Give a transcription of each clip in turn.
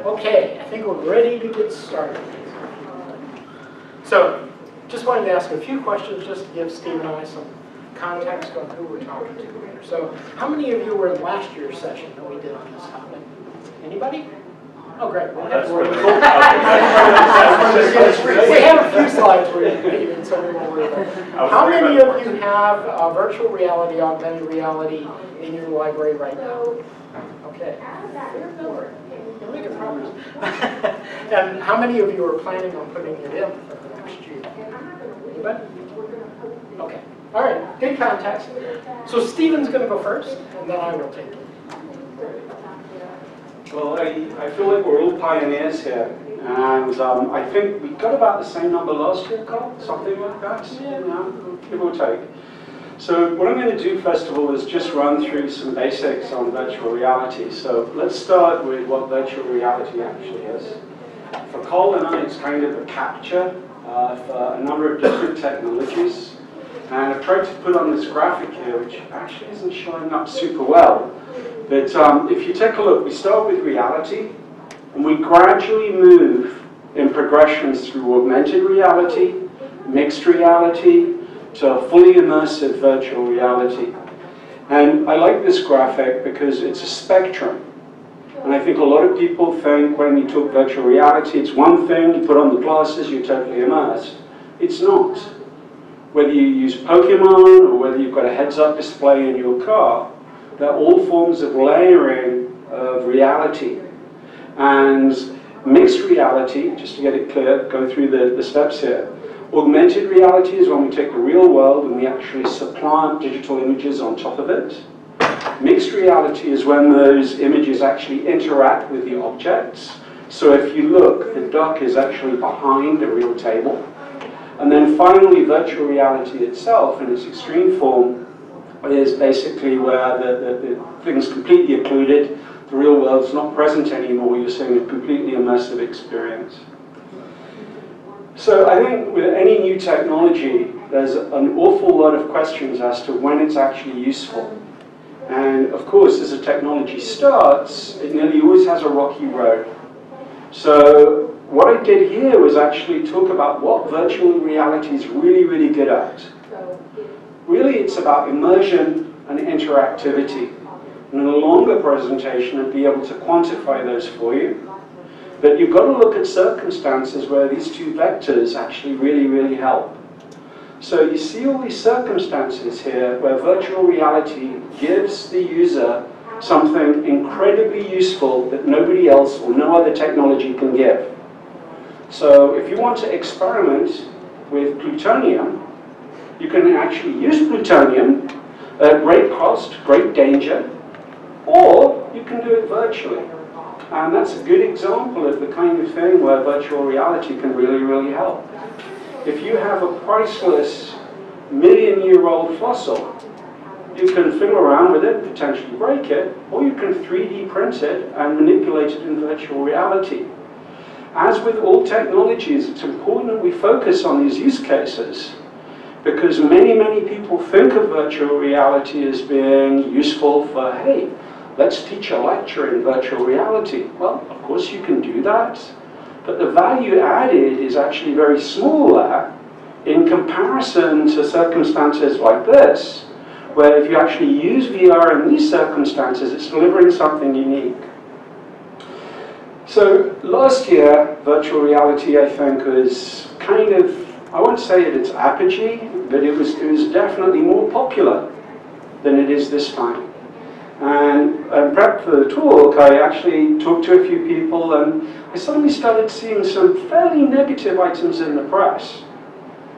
Okay, I think we're ready to get started. So, just wanted to ask a few questions just to give Steve and I some context on who we're talking to here. So, how many of you were in last year's session that we did on this topic? Anybody? Oh, great. We have a few slides for you, so we won't worry about it. How many of you have virtual reality, augmented reality in your library right now? Okay. You're making progress. And how many of you are planning on putting it in for the next year? Anybody? Okay. All right. Good context. So Stephen's going to go first, and then I will take it. Well, I feel like we're all pioneers here, and I think we got about the same number last year, Carl, something like that, give or take. So what I'm going to do, first of all, is just run through some basics on virtual reality. So let's start with what virtual reality actually is. For Cole and I, it's kind of a capture of a number of different technologies. And I've tried to put on this graphic here, which actually isn't showing up super well. But if you take a look, we start with reality, and we gradually move in progressions through augmented reality, mixed reality, to fully immersive virtual reality. And I like this graphic because it's a spectrum. And I think a lot of people think when you talk virtual reality, it's one thing, you put on the glasses, you're totally immersed. It's not. Whether you use Pokemon or whether you've got a heads-up display in your car, they're all forms of layering of reality. And mixed reality, just to get it clear, go through the steps here. Augmented reality is when we take the real world and we actually supplant digital images on top of it. Mixed reality is when those images actually interact with the objects. So if you look, the duck is actually behind a real table. And then finally, virtual reality itself, in its extreme form, is basically where the thing's completely occluded, the real world's not present anymore, you're seeing a completely immersive experience. So I think with any new technology, there's an awful lot of questions as to when it's actually useful. And of course, as a technology starts, it nearly always has a rocky road. So what I did here was actually talk about what virtual reality is really, really good at. Really, it's about immersion and interactivity. And in a longer presentation, I'd be able to quantify those for you. But you've got to look at circumstances where these two vectors actually really, really help. So you see all these circumstances here where virtual reality gives the user something incredibly useful that nobody else or no other technology can give. So if you want to experiment with plutonium, you can actually use plutonium at great cost, great danger, or you can do it virtually. And that's a good example of the kind of thing where virtual reality can really, really help. If you have a priceless million-year-old fossil, you can fiddle around with it, potentially break it, or you can 3D print it and manipulate it in virtual reality. As with all technologies, it's important that we focus on these use cases, because many, many people think of virtual reality as being useful for, hey, let's teach a lecture in virtual reality. Well, of course you can do that, but the value added is actually very small there in comparison to circumstances like this, where if you actually use VR in these circumstances, it's delivering something unique. So last year, virtual reality, I think, was kind of, I won't say at its apogee, but it was definitely more popular than it is this time. And prep for the talk, I actually talked to a few people, and I suddenly started seeing some fairly negative items in the press.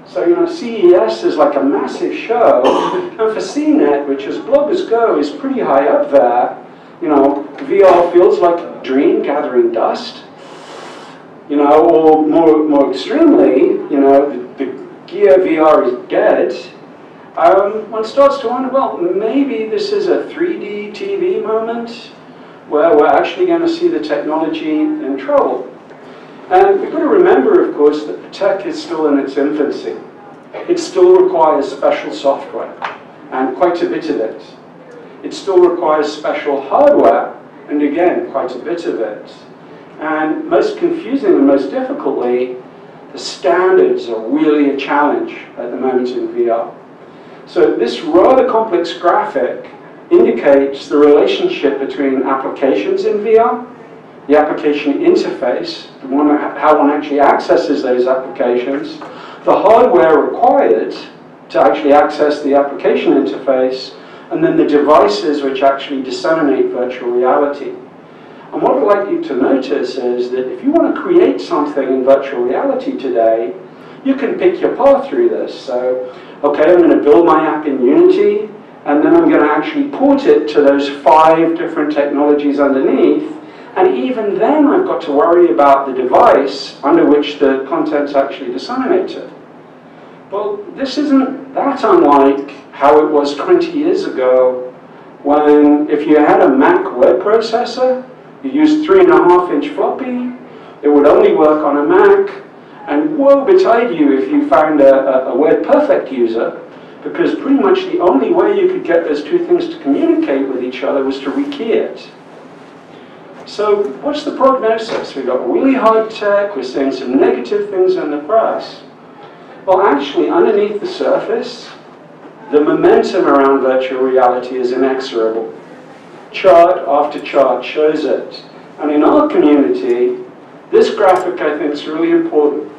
So, you know, CES is like a massive show, and for CNET, which as bloggers go, is pretty high up there, you know, VR feels like a dream gathering dust. You know, or more extremely, you know, the Gear VR is dead. One starts to wonder, well, maybe this is a 3D TV moment where we're actually going to see the technology in trouble. And we've got to remember, of course, that the tech is still in its infancy. It still requires special software, and quite a bit of it. It still requires special hardware, and again, quite a bit of it. And most confusing and most difficultly, the standards are really a challenge at the moment in VR. So this rather complex graphic indicates the relationship between applications in VR, the application interface, how one actually accesses those applications, the hardware required to actually access the application interface, and then the devices which actually disseminate virtual reality. And what I'd like you to notice is that if you want to create something in virtual reality today, you can pick your path through this. So, okay, I'm going to build my app in Unity, and then I'm going to actually port it to those 5 different technologies underneath. And even then, I've got to worry about the device under which the content's actually disseminated. Well, this isn't that unlike how it was 20 years ago when, if you had a Mac word processor, you used 3.5-inch floppy, it would only work on a Mac, and woe betide you if you found a WordPerfect user, because pretty much the only way you could get those two things to communicate with each other was to rekey it. So what's the prognosis? We've got really hard tech, we're seeing some negative things in the press. Well, actually, underneath the surface, the momentum around virtual reality is inexorable. Chart after chart shows it. And in our community, this graphic, I think, is really important.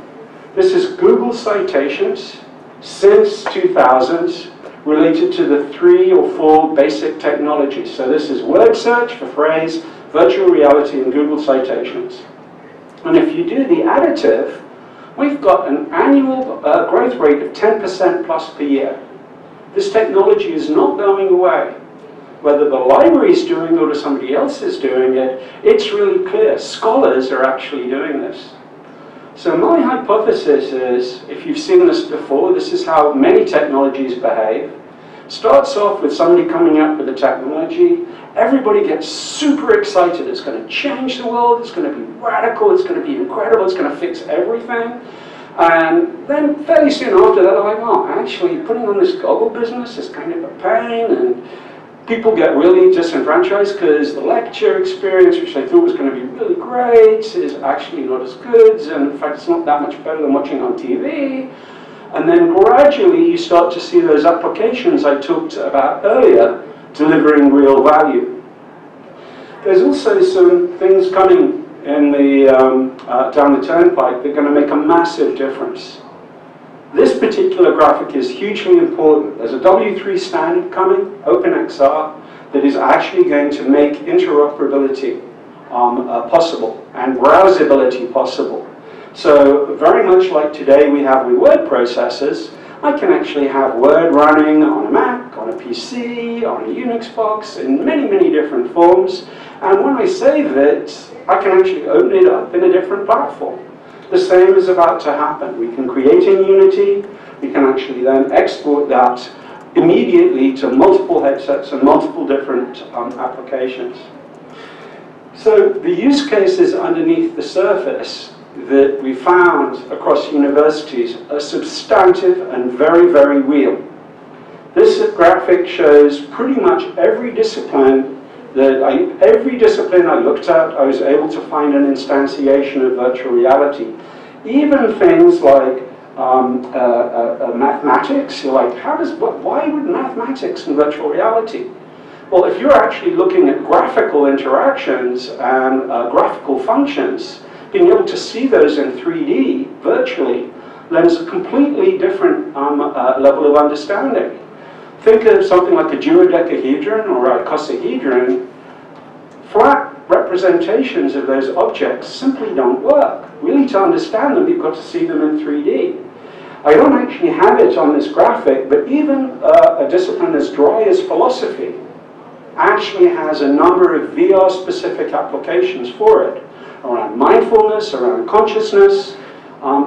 This is Google citations since 2000 related to the 3 or 4 basic technologies. So this is word search for phrase, virtual reality, and Google citations. And if you do the additive, we've got an annual growth rate of 10% plus per year. This technology is not going away. Whether the library is doing it or somebody else is doing it, it's really clear. Scholars are actually doing this. So my hypothesis is, if you've seen this before, this is how many technologies behave. Starts off with somebody coming up with a technology. Everybody gets super excited. It's going to change the world. It's going to be radical. It's going to be incredible. It's going to fix everything. And then fairly soon after that, they're like, oh, actually, putting on this goggle business is kind of a pain. And people get really disenfranchised because the lecture experience, which they thought was going to be really great, is actually not as good. And in fact, it's not that much better than watching on TV. And then gradually, you start to see those applications I talked about earlier delivering real value. There's also some things coming in the, down the turnpike that are going to make a massive difference. This particular graphic is hugely important. There's a W3 standard coming, OpenXR, that is actually going to make interoperability possible and browsability possible. So very much like today we have with word processors, I can actually have Word running on a Mac, on a PC, on a Unix box, in many, many different forms. And when I save it, I can actually open it up in a different platform. The same is about to happen. We can create in Unity. We can actually then export that immediately to multiple headsets and multiple different applications. So the use cases underneath the surface that we found across universities are substantive and very, very real. This graphic shows pretty much every discipline every discipline I looked at, I was able to find an instantiation of virtual reality. Even things like mathematics, you're like, why would mathematics and virtual reality? Well, if you're actually looking at graphical interactions and graphical functions, being able to see those in 3D virtually lends a completely different level of understanding. Think of something like a duodecahedron or a icosahedron. Flat representations of those objects simply don't work. Really, to understand them, you've got to see them in 3D. I don't actually have it on this graphic, but even a discipline as dry as philosophy actually has a number of VR-specific applications for it, around mindfulness, around consciousness.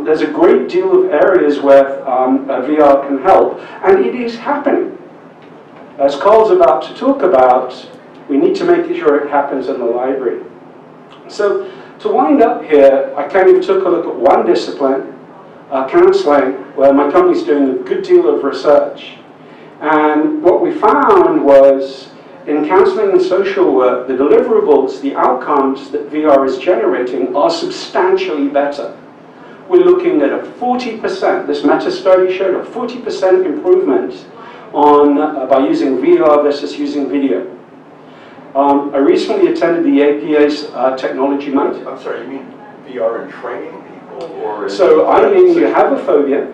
There's a great deal of areas where VR can help, and it is happening. As Carl's about to talk about, we need to make sure it happens in the library. So to wind up here, I kind of took a look at one discipline, counseling, where my company's doing a good deal of research. And what we found was in counseling and social work, the deliverables, the outcomes that VR is generating are substantially better. We're looking at a 40%, this meta-study showed a 40% improvement on, by using VR versus using video. I recently attended the APA's Technology Night. I'm sorry, you mean VR and training people? Or so I mean you have a phobia.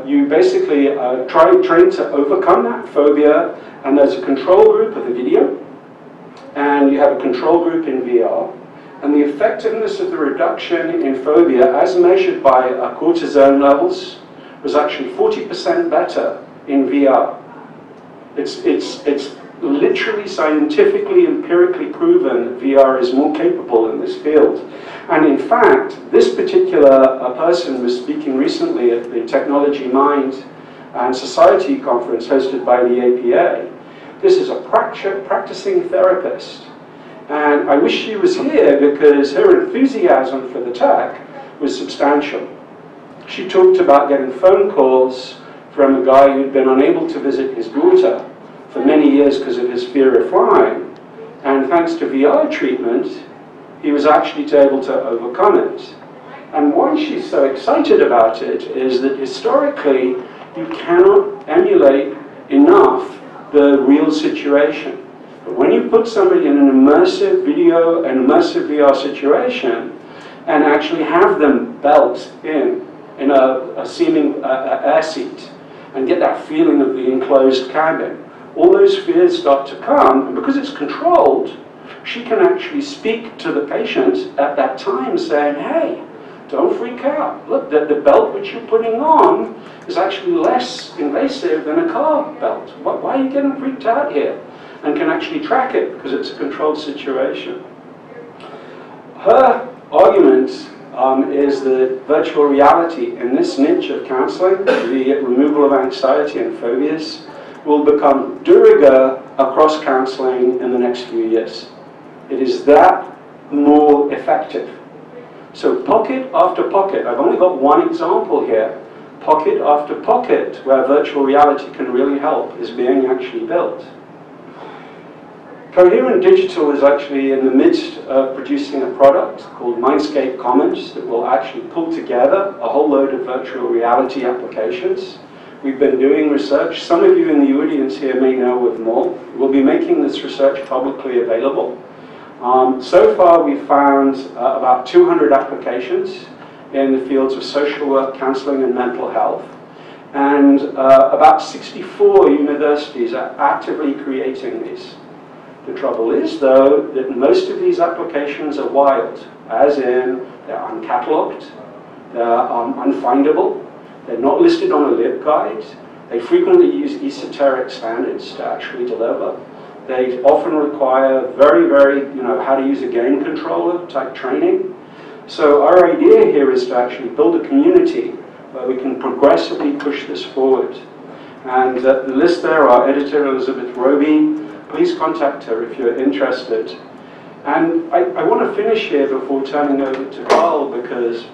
You basically train to overcome that phobia, and there's a control group of the video, and you have a control group in VR. And the effectiveness of the reduction in phobia, as measured by cortisone levels, was actually 40% better in VR. It's literally scientifically, empirically proven that VR is more capable in this field. And in fact, this particular person was speaking recently at the Technology Mind and Society conference hosted by the APA. This is a practicing therapist. And I wish she was here because her enthusiasm for the tech was substantial. She talked about getting phone calls from a guy who'd been unable to visit his daughter for many years because of his fear of flying. And thanks to VR treatment, he was actually able to overcome it. And why she's so excited about it is that historically, you cannot emulate enough the real situation. But when you put somebody in an immersive video, an immersive VR situation, and actually have them belt in a seeming air seat, and get that feeling of the enclosed cabin, all those fears start to come, and because it's controlled, she can actually speak to the patient at that time saying, hey, don't freak out. Look, the belt which you're putting on is actually less invasive than a car belt. Why are you getting freaked out here? And can actually track it because it's a controlled situation. Her argument is that virtual reality in this niche of counseling, the removal of anxiety and phobias, will become de rigueur across counseling in the next few years. It is that more effective. So pocket after pocket, I've only got one example here, pocket after pocket where virtual reality can really help is being actually built. Coherent Digital is actually in the midst of producing a product called Mindscape Commons that will actually pull together a whole load of virtual reality applications. We've been doing research. Some of you in the audience here may know of more. We'll be making this research publicly available. So far, we've found about 200 applications in the fields of social work, counseling, and mental health. And about 64 universities are actively creating these. The trouble is, though, that most of these applications are wild, as in they're uncatalogued, they're unfindable, they're not listed on a LibGuide, they frequently use esoteric standards to actually deliver. They often require very, how to use a game controller type training. So our idea here is to actually build a community where we can progressively push this forward. And the list there are editor Elizabeth Roby. Please contact her if you're interested. And I want to finish here before turning over to Carl, because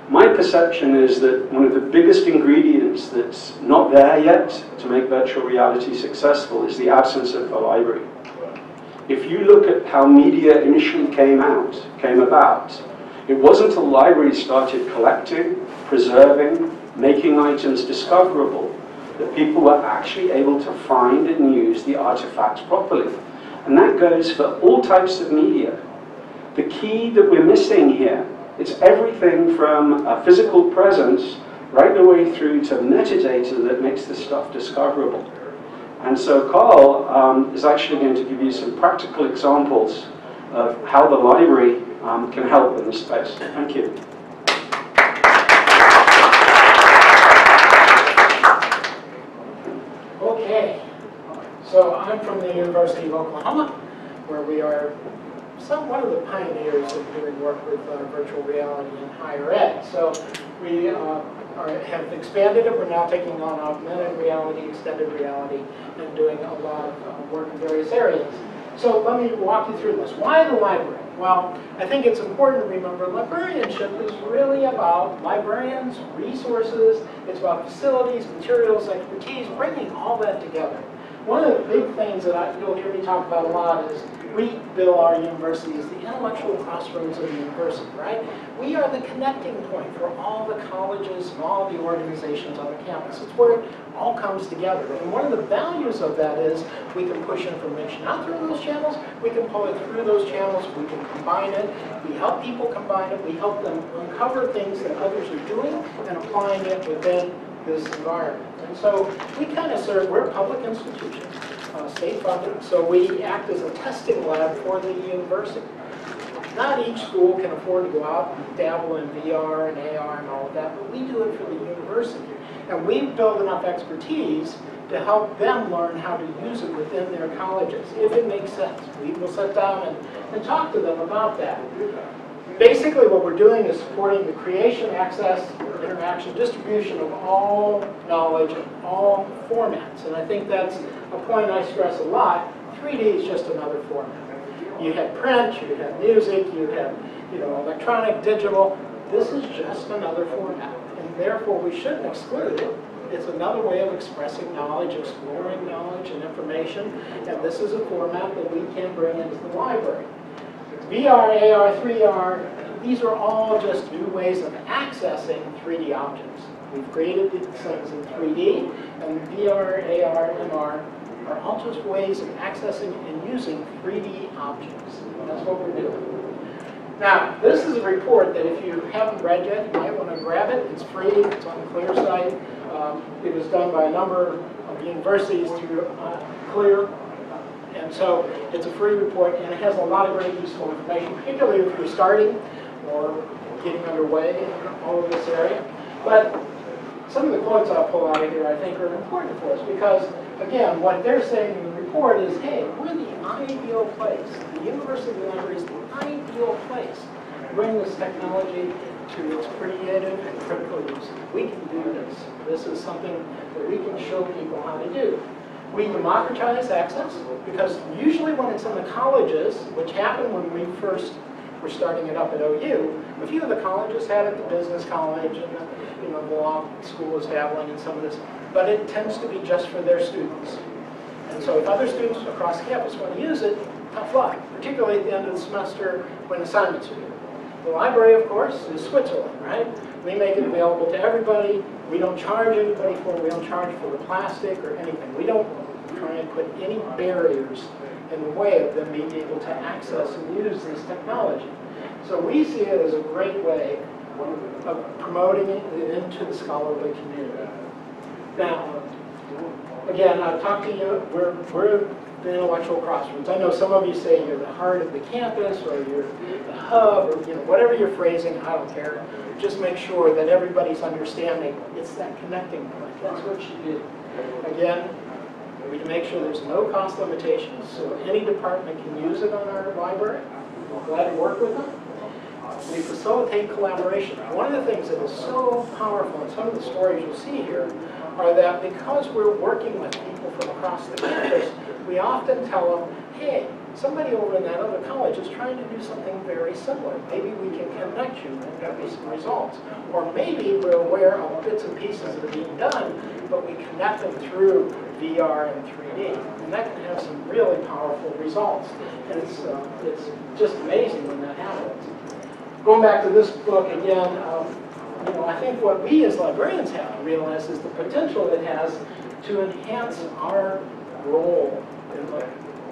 my perception is that one of the biggest ingredients that's not there yet to make virtual reality successful is the absence of a library. If you look at how media initially came about, it wasn't until libraries started collecting, preserving, making items discoverable that people were actually able to find and use the artifacts properly. And that goes for all types of media. The key that we're missing here, it's everything from a physical presence right the way through to metadata that makes this stuff discoverable. And so Carl is actually going to give you some practical examples of how the library can help in this space. Thank you. Okay, so I'm from the University of Oklahoma, where we are one of the pioneers of doing work with virtual reality in higher ed. So we have expanded it. We're now taking on augmented reality, extended reality, and doing a lot of work in various areas. So let me walk you through this. Why the library? Well, I think it's important to remember librarianship is really about librarians, resources, it's about facilities, materials, expertise, bringing all that together. one of the big things that you'll hear me talk about a lot is we bill our university as the intellectual crossroads of the university, right? We are the connecting point for all the colleges and all the organizations on the campus. It's where it all comes together. And one of the values of that is we can push information out through those channels, we can pull it through those channels, we can combine it, we help people combine it, we help them uncover things that others are doing and applying it within this environment. And so we kind of serve, we're a public institution, state funded, so we act as a testing lab for the university. Not each school can afford to go out and dabble in VR and AR and all of that, but we do it for the university. And we build enough expertise to help them learn how to use it within their colleges, if it makes sense. We will sit down and talk to them about that. Basically what we're doing is supporting the creation, access, interaction, distribution of all knowledge in all formats. And I think that's a point I stress a lot. 3D is just another format. You have print, you have music, you have electronic, digital. This is just another format. And therefore we shouldn't exclude it. It's another way of expressing knowledge, exploring knowledge and information. And this is a format that we can bring into the library. VR, AR, 3R, these are all just new ways of accessing 3D objects. We've created these things in 3D, and VR, AR, MR are all just ways of accessing and using 3D objects. And that's what we're doing. Now, this is a report that if you haven't read yet, you might want to grab it. It's free. It's on the CLEAR site. It was done by a number of universities through CLEAR. And so it's a free report, and it has a lot of great useful information, particularly if you're starting or getting underway in all of this area. But some of the quotes I'll pull out of here I think are important for us because, again, what they're saying in the report is, hey, we're the ideal place. The University Library is the ideal place to bring this technology to its creative and critical use. We can do this. This is something that we can show people how to do. We democratize access because usually when it's in the colleges, which happened when we first were starting it up at OU, a few of the colleges had it, the business college and the law school is dabbling in some of this, but it tends to be just for their students. And so if other students across campus want to use it, tough luck, particularly at the end of the semester when assignments are due. The library, of course, is Switzerland, right? We make it available to everybody. We don't charge anybody for it. We don't charge for the plastic or anything. We don't try and put any barriers in the way of them being able to access and use this technology. So we see it as a great way of promoting it into the scholarly community. Now, again, I've talked to you, we're the intellectual crossroads. I know some of you say you're the heart of the campus or you're the hub or whatever you're phrasing, I don't care. Just make sure that everybody's understanding it's that connecting point. That's what you do. Again, we can make sure there's no cost limitations, so any department can use it on our library. We're glad to work with them. We facilitate collaboration. One of the things that is so powerful, and some of the stories you'll see here, are that because we're working with people from across the campus, we often tell them, hey, somebody over in that other college is trying to do something very similar. Maybe we can connect you and there'll be some results. Or maybe we're aware of bits and pieces that are being done, but we connect them through VR and 3D. And that can have some really powerful results. And it's just amazing when that happens. Going back to this book again, I think what we as librarians have to realize is the potential it has to enhance our role in the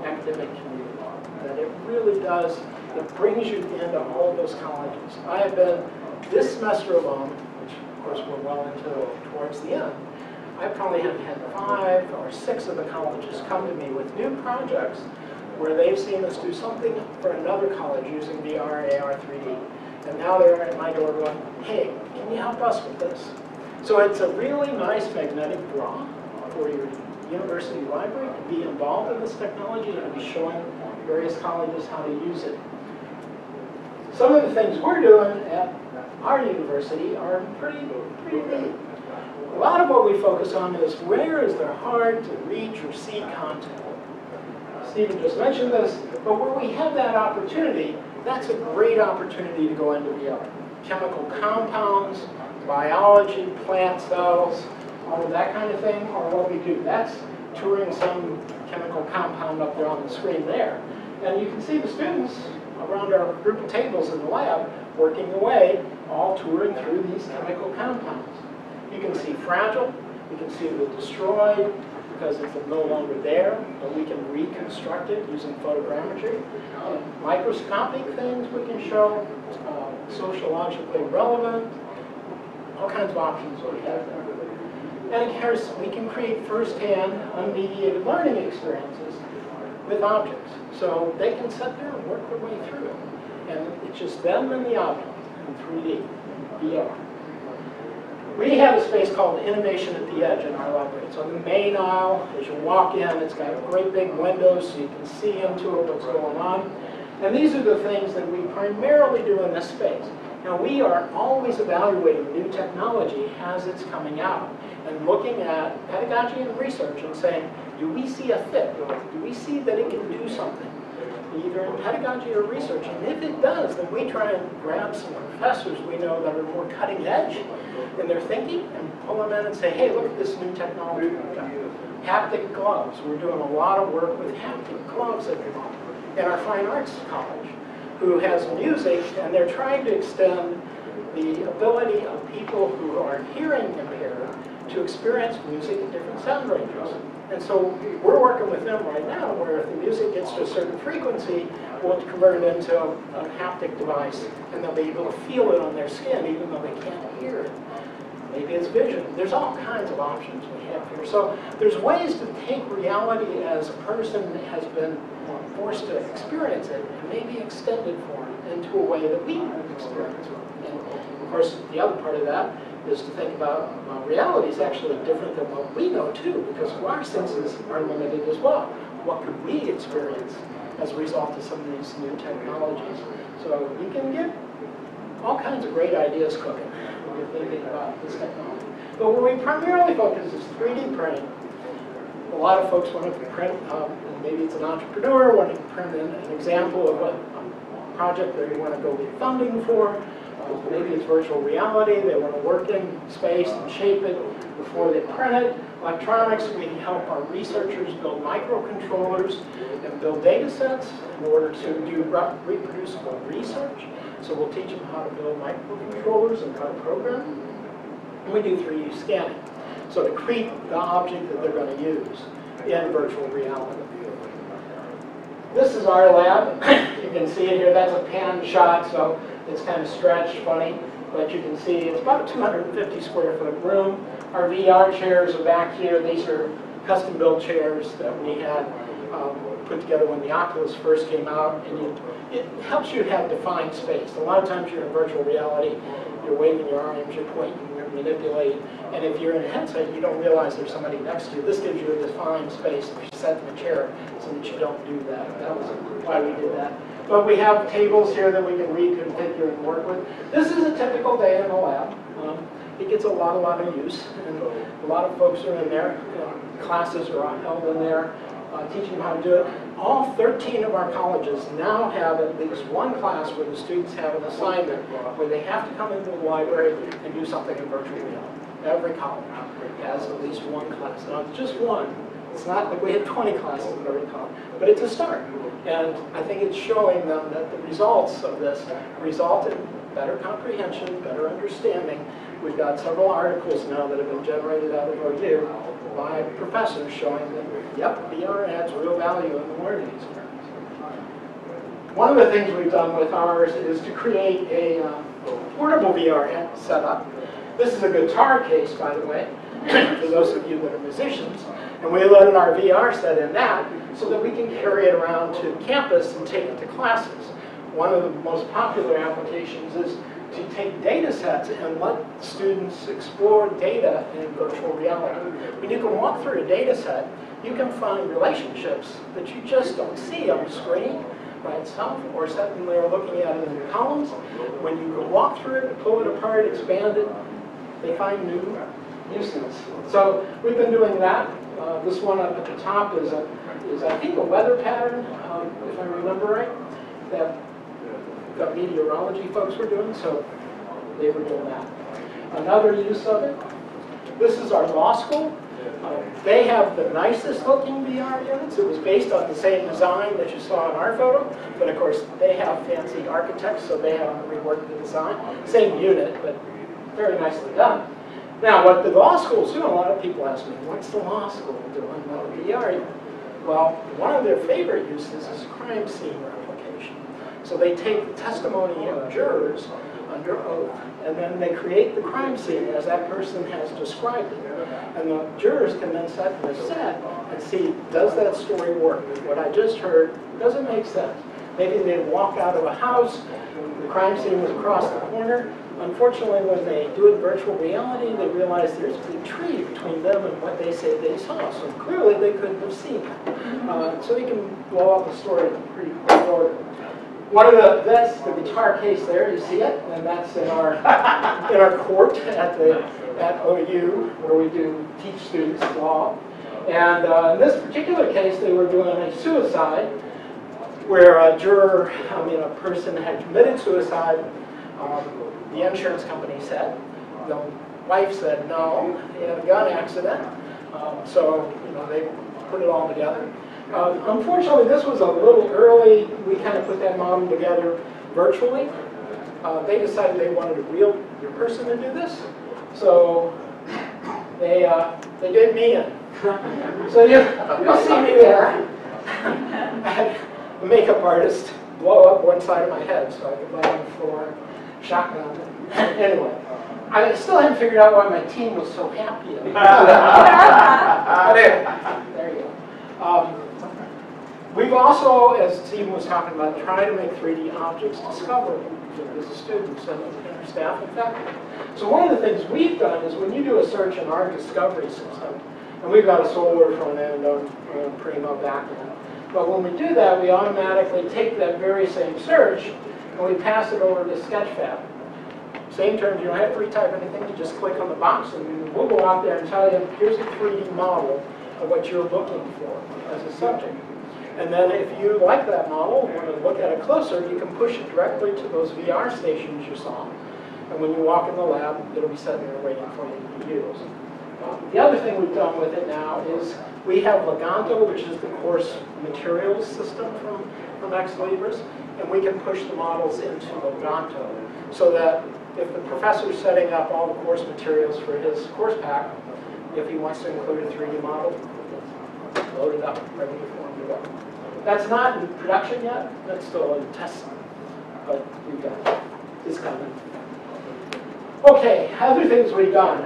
academic community. That it really does, it brings you into all of those colleges. I have been, this semester alone, which of course we're well into towards the end, I probably have had 5 or 6 of the colleges come to me with new projects where they've seen us do something for another college using VR, AR, 3D. And now they're at my door going, hey, can you help us with this? So it's a really nice magnetic draw for your university library to be involved in this technology and to be showing various colleges how to use it. Some of the things we're doing at our university are pretty neat. A lot of what we focus on is where is there hard to reach or see content. Stephen just mentioned this, but where we have that opportunity, that's a great opportunity to go into VR. Chemical compounds, biology, plant cells, all of that kind of thing, or what we do. That's touring some chemical compound up there on the screen there. And you can see the students around our group of tables in the lab working away, all touring through these chemical compounds. You can see fragile, you can see the destroyed, because it's no longer there, but we can reconstruct it using photogrammetry. Microscopic things we can show, sociologically relevant, all kinds of options we have there. And of course, we can create first-hand, unmediated learning experiences with objects. So they can sit there and work their way through it. And it's just them and the object in 3D, VR. We have a space called Innovation at the Edge in our library. It's on the main aisle. As you walk in, it's got great big windows so you can see into it what's going on. And these are the things that we primarily do in this space. Now, we are always evaluating new technology as it's coming out and looking at pedagogy and research and saying, do we see a fit? Do we see that it can do something, either in pedagogy or research? And if it does, then we try and grab some professors we know that are more cutting edge in their thinking and pull them in and say, hey, look at this new technology we've got. Haptic gloves. We're doing a lot of work with haptic gloves at the moment in our fine arts college, who has music, and they're trying to extend the ability of people who are hearing impaired to experience music at different sound ranges. And so we're working with them right now where if the music gets to a certain frequency, we'll convert it into a haptic device, and they'll be able to feel it on their skin even though they can't hear it. Maybe it's vision. There's all kinds of options we have here. So there's ways to take reality as a person has been forced to experience it and maybe extend it for them into a way that we experience it. And of course, the other part of that is to think about reality is actually different than what we know too, because our senses are limited as well. What could we experience as a result of some of these new technologies? So you can get all kinds of great ideas cooking when you're thinking about this technology. But where we primarily focus is 3D printing. A lot of folks want to print, and maybe it's an entrepreneur wanting to print an example of a project they want to go get funding for. Maybe it's virtual reality. They want to work in space and shape it before they print it. Electronics, we help our researchers build microcontrollers and build data sets in order to do reproducible research. So we'll teach them how to build microcontrollers and how to program them. And we do 3D scanning. So to create the object that they're going to use in virtual reality. This is our lab. You can see it here. That's a pan shot, so it's kind of stretched funny. But you can see it's about a 250 square foot room. Our VR chairs are back here. These are custom built chairs that we had put together when the Oculus first came out. And it helps you have defined space. A lot of times you're in virtual reality, you're waving your arms, you're pointing, you're manipulating. And if you're in a headset, you don't realize there's somebody next to you. This gives you a defined space if you set in a chair so that you don't do that. That was why we did that. But we have tables here that we can reconfigure and work with. This is a typical day in the lab. It gets a lot of use, and a lot of folks are in there. Classes are held in there, teaching them how to do it. All 13 of our colleges now have at least one class where the students have an assignment where they have to come into the library and do something in virtual reality. Every college has at least one class. Now, it's just one. It's not like we had 20 classes in every college, but it's a start. And I think it's showing them that the results of this result in better comprehension, better understanding. We've got several articles now that have been generated out of OU by professors showing that, yep, VR adds real value in the learning experience. One of the things we've done with ours is to create a portable VR setup. This is a guitar case, by the way, for those of you that are musicians. And we loaded our VR set in that so that we can carry it around to campus and take it to classes. One of the most popular applications is to take data sets and let students explore data in virtual reality. When you can walk through a data set, you can find relationships that you just don't see on the screen by itself or sitting there looking at it in the columns. When you can walk through it, pull it apart, expand it, they find new uses. So we've been doing that. This one up at the top is I think a weather pattern, if I remember right, that the meteorology folks were doing, so they were doing that. Another use of it This is our law school. They have the nicest looking VR units. It was based on the same design that you saw in our photo, but of course they have fancy architects, so they haven't reworked the design. Same unit, but very nicely done. Now, what the law school's doing, a lot of people ask me, what's the law school doing with a VR unit? Well, one of their favorite uses is crime scene replication. So they take the testimony of jurors under oath, and then they create the crime scene as that person has described it. And the jurors can then sit in the set and see, does that story work? What I just heard, does it make sense? Maybe they walk out of a house, the crime scene was across the corner. Unfortunately, when they do it in virtual reality, they realize there's a big tree between them and what they say they saw. So clearly they couldn't have seen that. So they can blow up the story pretty quick. That's the guitar case there, you see it, and that's in our court at OU, where we teach students law. And in this particular case, they were doing a suicide, where a person had committed suicide. The insurance company said, the wife said no, he had a gun accident. So they put it all together. Unfortunately, this was a little early. We kind of put that model together virtually. They decided they wanted a real person to do this, so they did me in. So you'll see me there. I had a makeup artist blow up one side of my head so I could lay on the floor, shotgun. Anyway, I still haven't figured out why my team was so happy. But anyway, there you go. We've also, as Stephen was talking about, tried to make 3D objects discoverable to the students and our staff and faculty. So one of the things we've done is when you do a search in our discovery system, and we've got a solar front end on Primo back end, but when we do that, we automatically take that very same search and we pass it over to Sketchfab. Same terms, you don't have to retype anything, you just click on the box and we'll go out there and tell you, here's a 3D model of what you're looking for as a subject. And then if you like that model and want to look at it closer, you can push it directly to those VR stations you saw. And when you walk in the lab, it'll be sitting there waiting for you to use. The other thing we've done with it now is we have Leganto, which is the course materials system from Ex Libris, and we can push the models into Leganto so that if the professor's setting up all the course materials for his course pack, if he wants to include a 3D model, load it up, ready for him to go. That's not in production yet, that's still in testing, but we've got it. It's coming. Okay, other things we've done.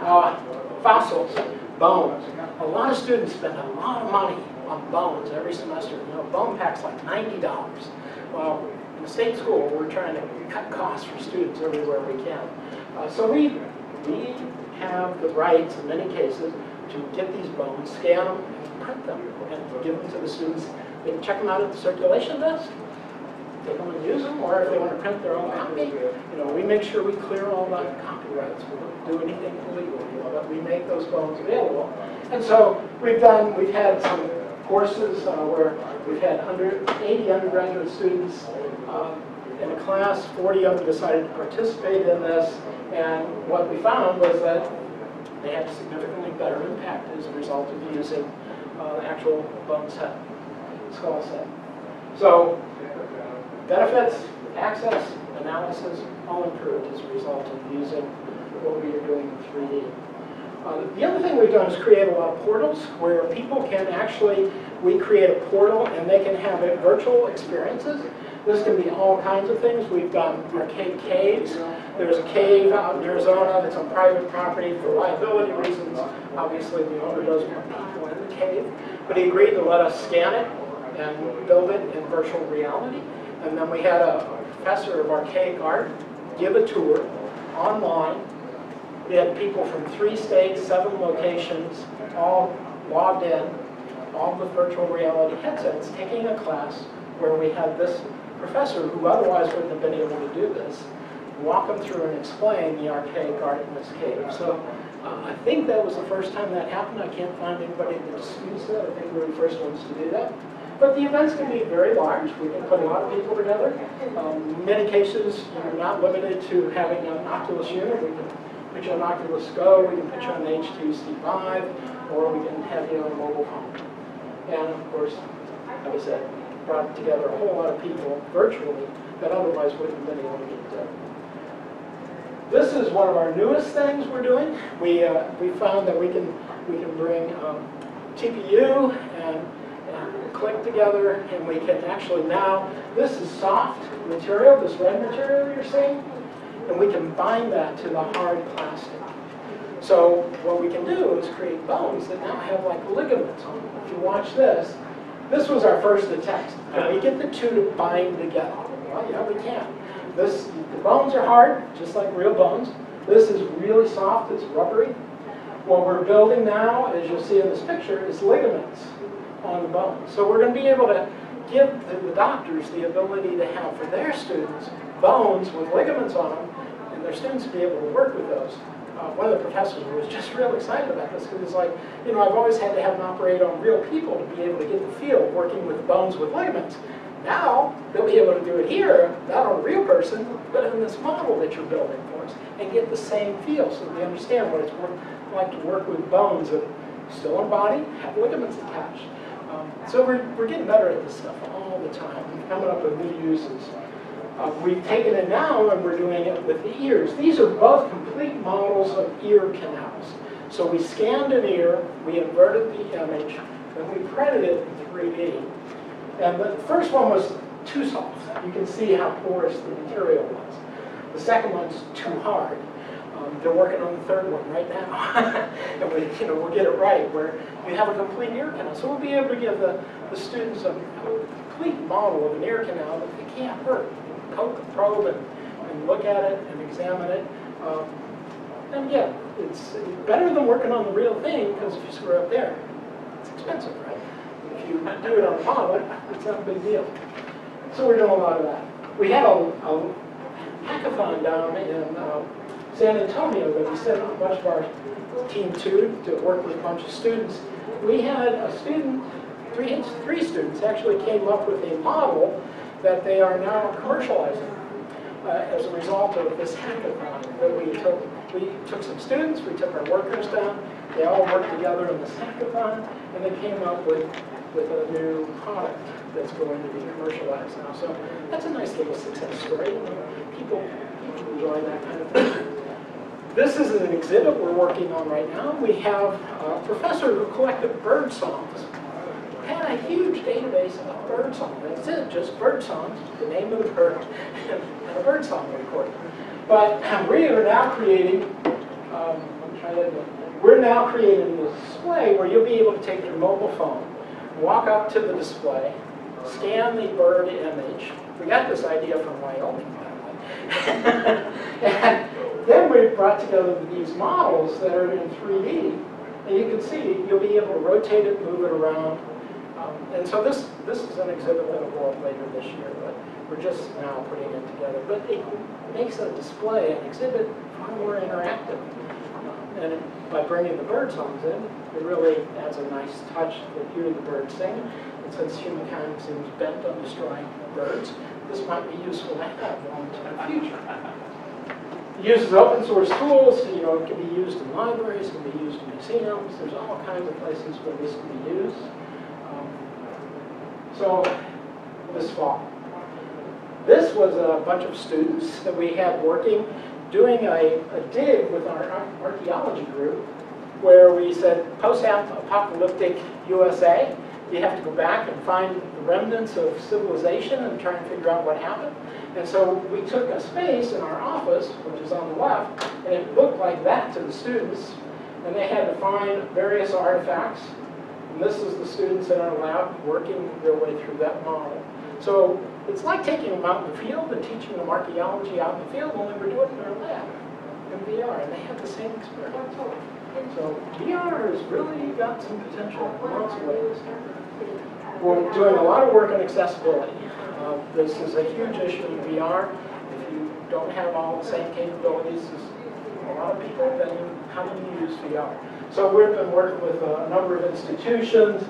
Fossils, bones. A lot of students spend a lot of money on bones every semester. Bone pack's like $90. Well, in the state school, we're trying to cut costs for students everywhere we can. So we have the rights, in many cases, to get these bones, scan them, and print them, and give them to the students. They can check them out at the circulation desk, take them and use them, or if they want to print their own copy, we make sure we clear all the copyrights. We don't do anything illegal, but we make those bones available. And so we've had some courses where we've had 80 undergraduate students in a class, 40 of them decided to participate in this, and what we found was that they had a significantly better impact as a result of using the actual bone set, skull set. So benefits, access, analysis, all improved as a result of using what we are doing in 3D. The other thing we've done is create a lot of portals where people can actually, we create a portal and they can have virtual experiences. This can be all kinds of things. We've done arcade caves. There's a cave out in Arizona that's on private property for liability reasons. Obviously, the owner doesn't want people in the cave. But he agreed to let us scan it and build it in virtual reality. And then we had a professor of archaic art give a tour online. We had people from 3 states, 7 locations, all logged in, all with virtual reality headsets, taking a class where we had this professor, who otherwise wouldn't have been able to do this, walk them through and explain the archaic art in this cave. So I think that was the first time that happened. I can't find anybody that disputes that. I think we were the first ones to do that. But the events can be very large. We can put a lot of people together. In many cases, you're not limited to having an Oculus unit. We can put you on Oculus Go, we can put you on the HTC Vive, or we can have you on a mobile phone. And of course, like I said, brought together a whole lot of people virtually that otherwise wouldn't have been able to get done. This is one of our newest things we're doing. We found that we can bring TPU and click together, and we can actually now, this is soft material, this red material you're seeing, and we can bind that to the hard plastic. So what we can do is create bones that now have like ligaments on them. If you watch this, this was our first attempt. Can we get the two to bind together? Well, yeah, we can. The bones are hard, just like real bones. This is really soft, it's rubbery. What we're building now, as you'll see in this picture, is ligaments on the bones. So we're going to be able to give the doctors the ability to have, for their students, bones with ligaments on them, and their students to be able to work with those. One of the professors was just real excited about this, because it's like, you know, I've always had to have them operate on real people to be able to get the feel of working with bones with ligaments. Now, they'll be able to do it here, not on a real person, but in this model that you're building for us, and get the same feel, so they understand what it's like to work with bones that are still in body, have ligaments attached. So we're getting better at this stuff all the time, and coming up with new uses. We've taken it now and we're doing it with the ears. These are both complete models of ear canals. So we scanned an ear, we inverted the image, and we printed it in 3D. And the first one was too soft. You can see how porous the material was. The second one's too hard. They're working on the third one right now. And we'll get it right, where you have a complete ear canal. So we'll be able to give the students a complete model of an ear canal that they can't hurt. Poke, probe, and look at it and examine it. And again, it's better than working on the real thing, because if you screw up there, it's expensive, right? If you do it on a model, it's not a big deal. So we're doing a lot of that. We had a hackathon down in San Antonio that we sent a bunch of our team to work with a bunch of students. We had a student, three students actually came up with a model that they are now commercializing as a result of this hackathon that we took. We took some students, we took our workers down, they all worked together in this hackathon, and they came up with a new product that's going to be commercialized now. So that's a nice little success story. People enjoy that kind of thing. This is an exhibit we're working on right now. We have a professor who collected bird songs. Had a huge database of bird songs. That's it, just bird songs, the name of the bird, and a bird song recording. But we are now creating, we're now creating a display where you'll be able to take your mobile phone, walk up to the display, scan the bird image. We got this idea from Wyoming, by the way. And then we brought together these models that are in 3D, and you can see you'll be able to rotate it, move it around. And so this is an exhibit that'll go up later this year, but we're just now putting it together. But it makes a display, an exhibit, far more interactive. And by bringing the bird songs in, it really adds a nice touch to hear the birds sing. And since humankind seems bent on destroying birds, this might be useful to have long into the future. It uses open source tools, it can be used in libraries, it can be used in museums, there's all kinds of places where this can be used. So, this fall. This was a bunch of students that we had working, doing a dig with our archaeology group, where we said, post-apocalyptic USA, you have to go back and find the remnants of civilization and try and figure out what happened. And so we took a space in our office, which is on the left, and it looked like that to the students. And they had to find various artifacts. And this is the students in our lab working their way through that model. So it's like taking them out in the field and teaching them archaeology out in the field, only we're doing it in our lab in VR, and they have the same experience. So VR has really got some potential in lots of ways. We're doing a lot of work on accessibility. This is a huge issue in VR. If you don't have all the same capabilities as a lot of people, then how do you use VR? So we've been working with a number of institutions.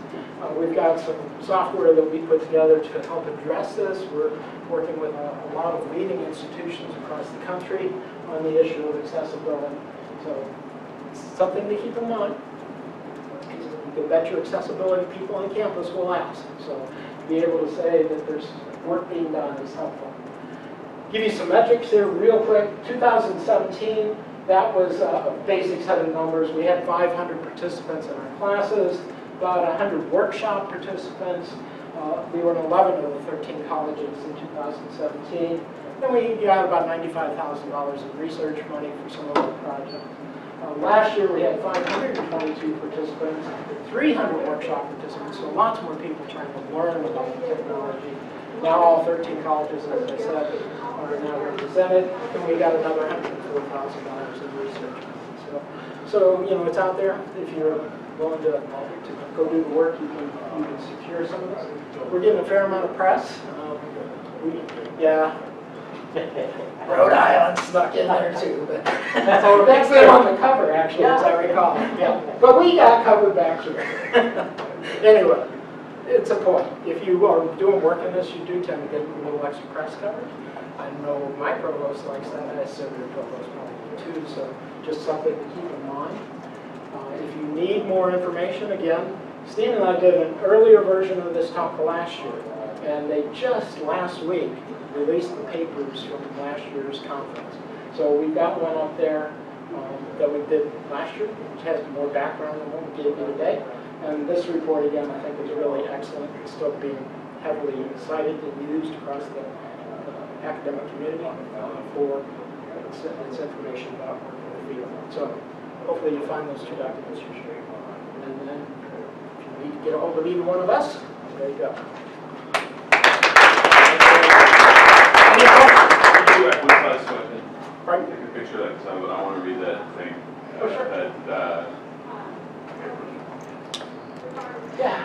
We've got some software that we put together to help address this. We're working with a lot of leading institutions across the country on the issue of accessibility. So it's something to keep in mind. You can bet your accessibility people on campus will ask. So to be able to say that there's work being done is helpful. Give you some metrics here real quick. 2017, that was a basic set of numbers. We had 500 participants in our classes, about 100 workshop participants. We were in 11 of the 13 colleges in 2017. And we got about $95,000 in research money for some of our projects. Last year we had 522 participants, 300 workshop participants, so lots more people trying to learn about the technology. Now all 13 colleges, as I said, are now represented, and we got another $104,000 in research. So you know, it's out there. If you're willing to go do the work, you can secure some of this. We're getting a fair amount of press. Rhode Island snuck in there too, but that's been on the cover actually, as I recall. Yeah, but we got covered back here. Anyway, it's a point. If you are doing work in this, you do tend to get a little extra press coverage. I know my provost likes that. I assume your provost probably too. So just something to keep in mind. If you need more information, again, Steve and I did an earlier version of this talk last year, and they just last week released the papers from last year's conference. So we've got one up there that we did last year, which has more background than what we gave you today. And this report, again, I think is really excellent. It's still being heavily cited and used across the academic community for its information about work in the field. So hopefully you find those two documents you share. And then if you need to get a hold of either one of us, there you go. Pardon? Take a picture of that because I want to read that thing. Oh, sure. Yeah.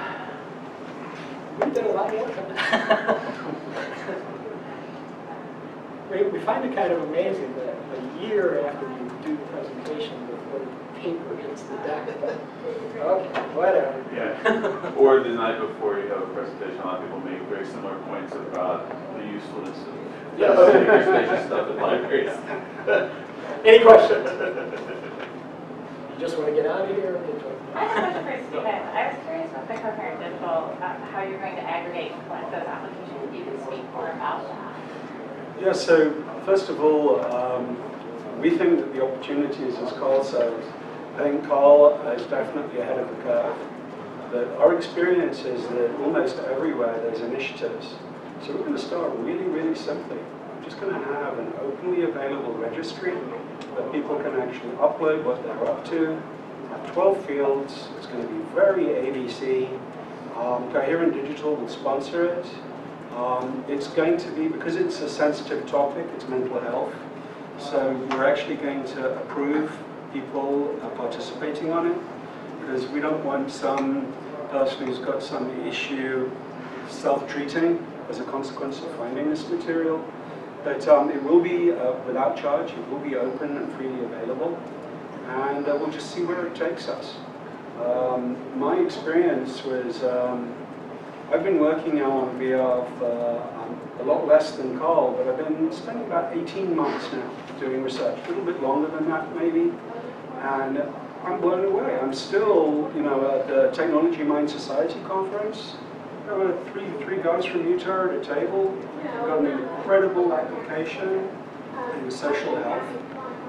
We did a lot of work on that. We find it kind of amazing that a year after you do the presentation, before the paper hits the deck. Okay, whatever. Yeah. Or the night before you have a presentation, a lot of people make very similar points about the usefulness of presentation stuff at libraries. Any questions? You just want to get out of here? I have a question for Stephen. I was curious with the coherent digital, how you're going to aggregate and collect those applications. If you can speak more about that. Yeah, so first of all, we think that the opportunities, as Carl said, I think Carl is definitely ahead of the curve. But our experience is that almost everywhere there's initiatives. So we're going to start really, really simply. We're just going to have an openly available registry that people can actually upload what they're up to. 12 fields. It's going to be very ABC. Coherent Digital will sponsor it. It's going to be, because it's a sensitive topic, it's mental health. So we're actually going to approve people participating on it, because we don't want some person who's got some issue self-treating as a consequence of finding this material. But it will be without charge, it will be open and freely available, and we'll just see where it takes us. My experience was, I've been working now on VR for a lot less than Carl, but I've been spending about 18 months now doing research, a little bit longer than that maybe, and I'm blown away. I'm still, you know, at the Technology Mind Society conference. There were three guys from Utah at a table. We've got an incredible application in social health.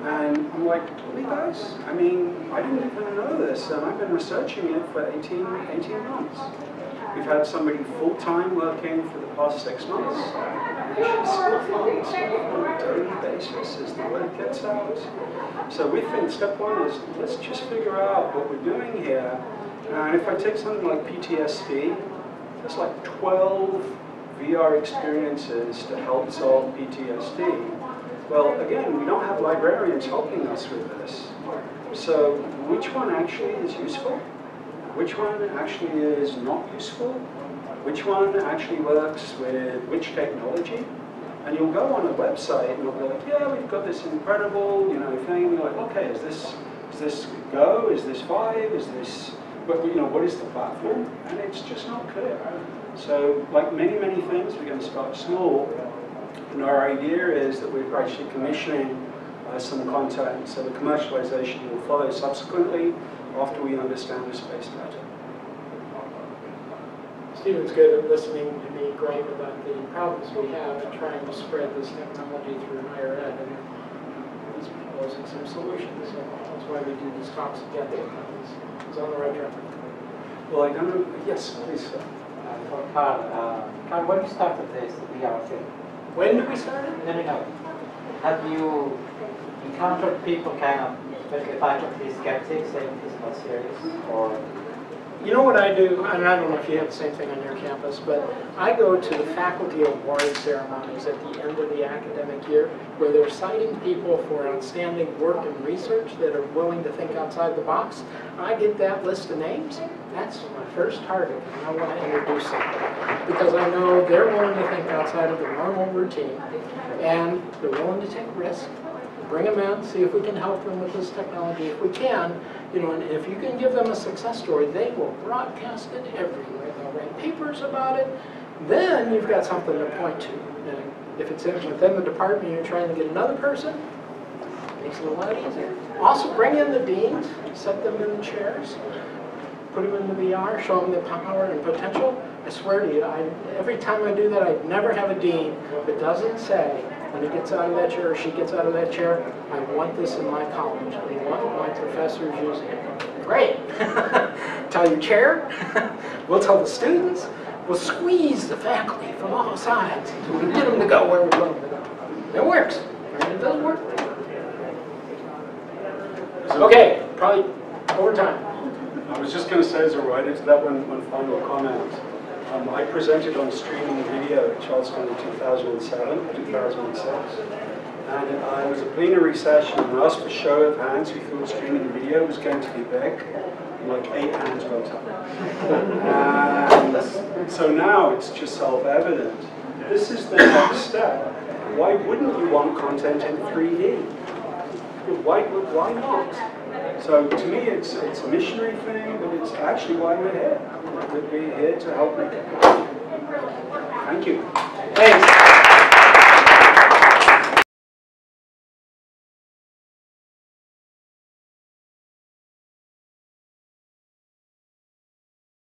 And I'm like, really guys? I mean, I didn't even know this, and I've been researching it for 18 months. We've had somebody full-time working for the past 6 months. And she's still finding stuff on a daily basis as the word gets out. So we think step one is, let's just figure out what we're doing here. And if I take something like PTSD, there's like 12 VR experiences to help solve PTSD. Well, again, we don't have librarians helping us with this. So which one actually is useful? Which one actually is not useful? Which one actually works with which technology? And you'll go on a website and you'll be like, yeah, we've got this incredible, you know, thing. And you're like, okay, is this Go? Is this Vive? Is this, but you know, what is the platform? And it's just not clear. So, like many things, we're going to start small. And our idea is that we're actually commissioning some content. So the commercialization will follow subsequently after we understand the space better. Stephen's good at listening to me gripe about the problems we have in trying to spread this technology through higher ed, and he's proposing some solutions. So that's why we do these talks together. He's on the right track. Well, I don't know. Yes, please. For Carl, when you started this VR thing? When did we start it? No. Have you encountered people kind of, especially faculty skeptics, saying it's not serious, or? You know what I do, and I don't know if you have the same thing on your campus, but I go to the faculty award ceremonies at the end of the academic year where they're citing people for outstanding work and research that are willing to think outside the box. I get that list of names. That's my first target, and I want to introduce them because I know they're willing to think outside of the normal routine and they're willing to take risks. Bring them in, see if we can help them with this technology. If we can, and if you can give them a success story, they will broadcast it everywhere. They'll write papers about it. Then you've got something to point to. And if it's within the department, you're trying to get another person, it makes it a lot easier. Also, bring in the deans, set them in the chairs, put them in the VR, show them the power and potential. I swear to you, every time I do that, I never have a dean that doesn't say, when he gets out of that chair or she gets out of that chair, I want this in my college. I want my professors using it. Great. Tell your chair. We'll tell the students. We'll squeeze the faculty from all sides until we get them to go where we want them to go. It works. It does work. Okay, probably over time. I was just going to say as a writer to that one final comment. I presented on streaming video at Charleston in 2007, 2006. And it was a plenary session, and I asked for a show of hands who thought streaming video was going to be big. And like 8 hands went up. And so now it's just self-evident. This is the next step. Why wouldn't you want content in 3D? Why not? So to me, it's a missionary thing, but it's actually why we're here. We're here to help make it happen. Thank you. Thanks.